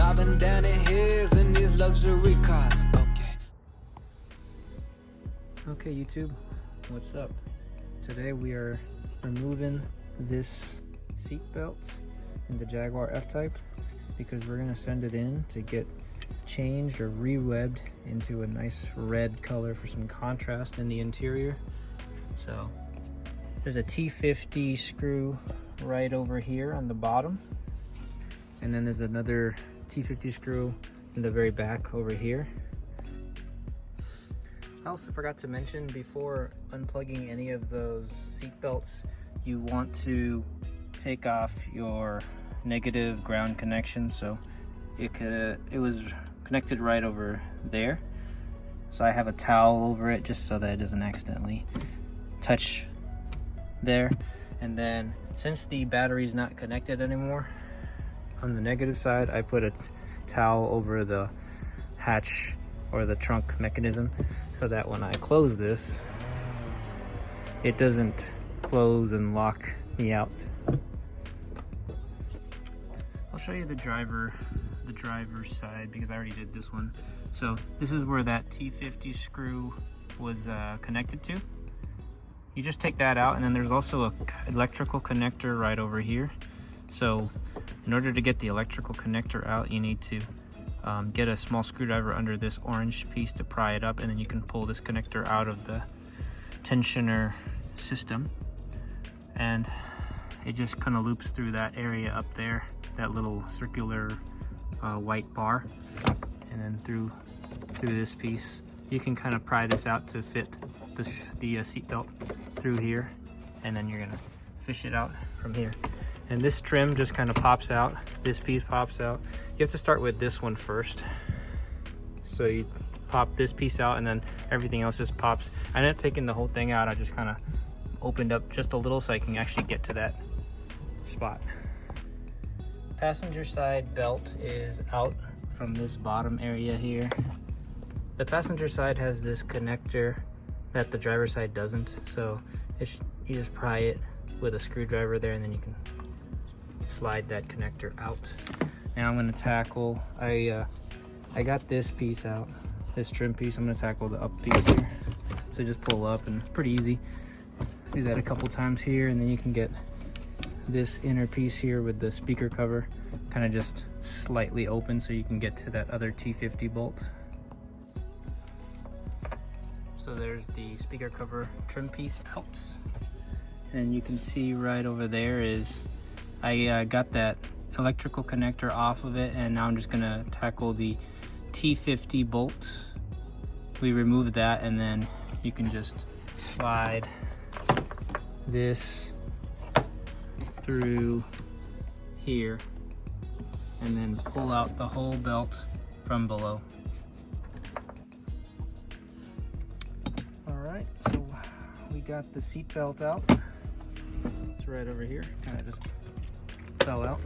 driving down the hills in these luxury cars. Okay, YouTube, what's up? Today we are removing this seat belt in the Jaguar F Type because we're gonna send it in to get changed or re-webbed into a nice red color for some contrast in the interior. So there's a T50 screw right over here on the bottom, and then there's another T50 screw in the very back over here. I also forgot to mention, before unplugging any of those seat belts, you want to take off your negative ground connection. So it was connected right over there, so I have a towel over it just so that it doesn't accidentally touch there. And then since the battery is not connected anymore, on the negative side I put a towel over the hatch or the trunk mechanism so that when I close this, it doesn't close and lock me out. I'll show you the driver's side because I already did this one. So this is where that T50 screw was connected to. You just take that out, and then there's also a electrical connector right over here. So in order to get the electrical connector out, you need to get a small screwdriver under this orange piece to pry it up, and then you can pull this connector out of the tensioner system, and it just kind of loops through that area up there, that little circular white bar, and then through this piece. You can kind of pry this out to fit the seat belt through here, and then you're gonna fish it out from here. And this trim just kind of pops out. This piece pops out. You have to start with this one first. So you pop this piece out, and then everything else just pops. I ended up taking the whole thing out. I just kind of opened up just a little so I can actually get to that spot. Passenger side belt is out from this bottom area here. The passenger side has this connector that the driver's side doesn't. So you just pry it with a screwdriver there, and then you can slide that connector out. Now I'm going to tackle, I got this piece out, this trim piece. I'm going to tackle the up piece here. So just pull up, and it's pretty easy. Do that a couple times here, and then you can get this inner piece here with the speaker cover kind of just slightly open so you can get to that other T50 bolt. So there's the speaker cover trim piece out, and you can see right over there is I got that electrical connector off of it, and now I'm just gonna tackle the T50 bolt. We remove that, and then you can just slide this through here and then pull out the whole belt from below. All right, so we got the seat belt out. It's right over here, kind of just fell out.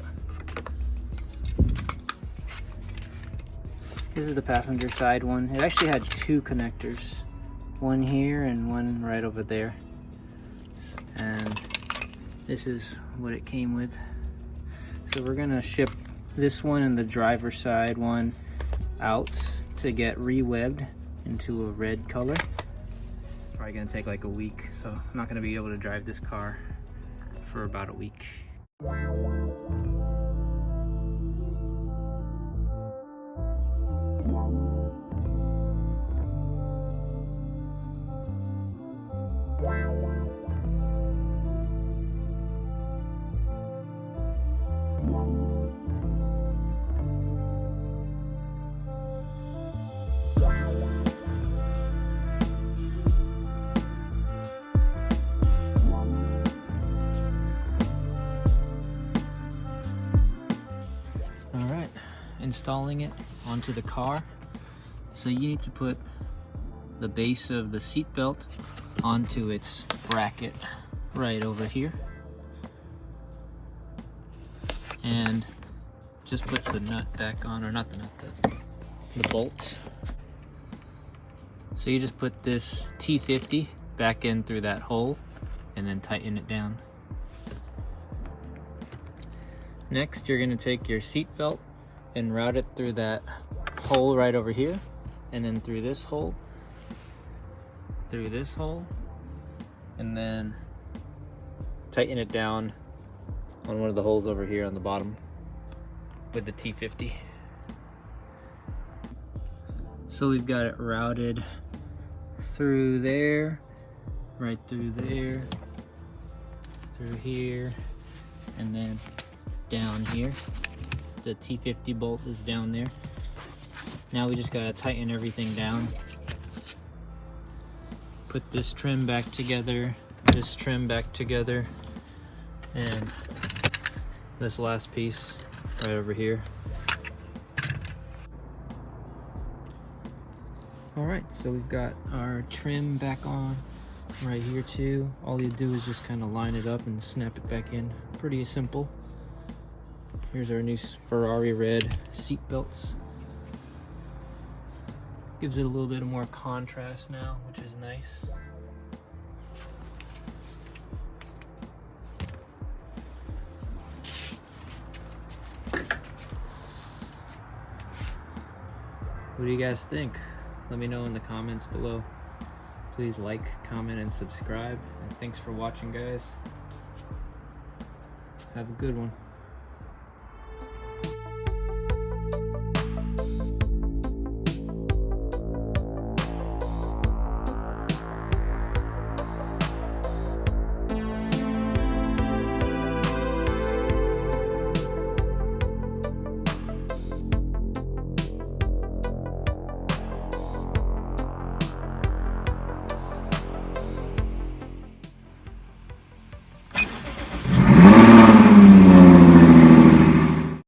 This is the passenger side one. It actually had two connectors, one here and one right over there. And this is what it came with. So we're gonna ship this one and the driver's side one out to get re-webbed into a red color. It's probably gonna take like a week, so I'm not gonna be able to drive this car for about a week. Installing it onto the car. So you need to put the base of the seat belt onto its bracket right over here, and just put the nut back on, or not the nut, the bolt. So you just put this T50 back in through that hole and then tighten it down. Next, you're going to take your seat belt and route it through that hole right over here, and then through this hole, and then tighten it down on one of the holes over here on the bottom with the T50. So we've got it routed through there, right through there, through here, and then down here. The T50 bolt is down there. Now we just gotta tighten everything down. Put this trim back together, this trim back together, and this last piece right over here. All right, so we've got our trim back on right here too. All you do is just kind of line it up and snap it back in. Pretty simple. Here's our new Ferrari Red seat belts. Gives it a little bit more contrast now, which is nice. What do you guys think? Let me know in the comments below. Please like, comment, and subscribe. And thanks for watching, guys. Have a good one.